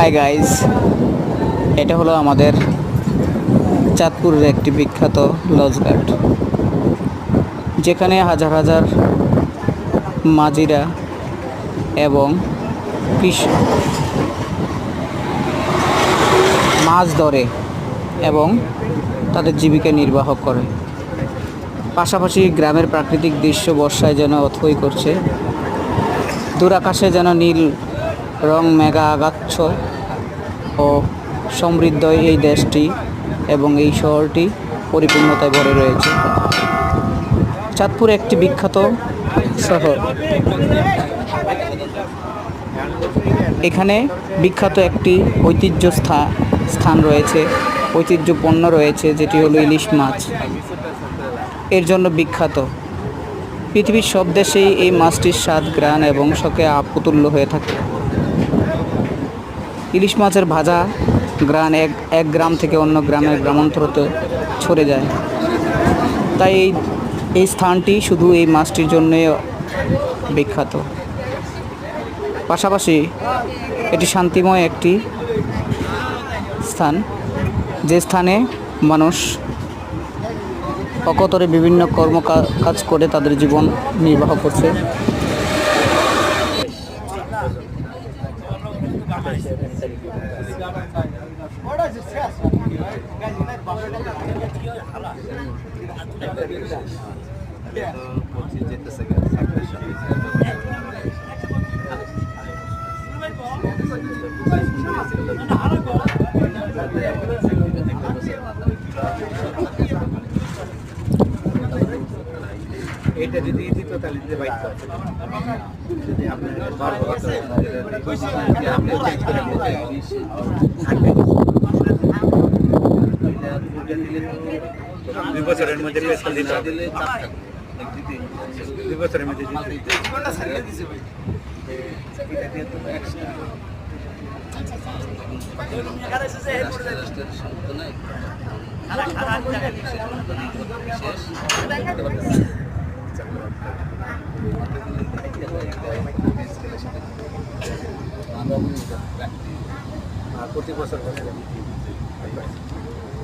Hi guys, এটা হলো আমাদের চাঁদপুরের একটি বিখ্যাত লঞ্চঘাট, যেখানে হাজার হাজার মাঝিরা এবং মাছ ধরে এবং তাদের জীবিকা নির্বাহ করে। পাশাপাশি গ্রামের প্রাকৃতিক দৃশ্য বর্ষায় যেন অথই করছে। দূর আকাশে যেন নীল রং মেঘা আগাচ্ছ ও সমৃদ্ধ এই দেশটি এবং এই শহরটি পরিপূর্ণতায় ভরে রয়েছে। চাঁদপুর একটি বিখ্যাত শহর। এখানে বিখ্যাত একটি স্থান রয়েছে, ঐতিহ্যপূর্ণ রয়েছে, যেটি হলো ইলিশ মাছ। এর জন্য বিখ্যাত। পৃথিবীর সব দেশেই এই মাছটির স্বাদ, ঘ্রাণ এবং শখে আপুতুল্য হয়ে থাকে। ইলিশ মাছের ভাজা ঘ্রাণ এক গ্রাম থেকে অন্য গ্রামের গ্রামান্তরতে ছড়ে যায়। তাই এই স্থানটি শুধু এই মাছটির জন্যই বিখ্যাত। পাশাপাশি এটি শান্তিময় একটি স্থান, যে স্থানে মানুষ অকতরে বিভিন্ন কাজ করে তাদের জীবন নির্বাহ করছে। এটা যদি দিত তাহলে দিতে বাইক যদি আপনার আপনি চেঞ্জ করে দুই বছরের মধ্যে পেস্কাল দিতে দিলে 2 বছরের মধ্যে প্রতি বছর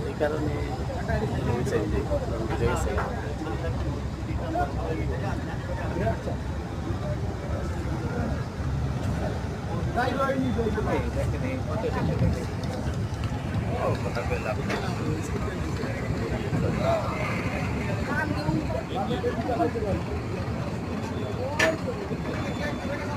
এই কারণে কথা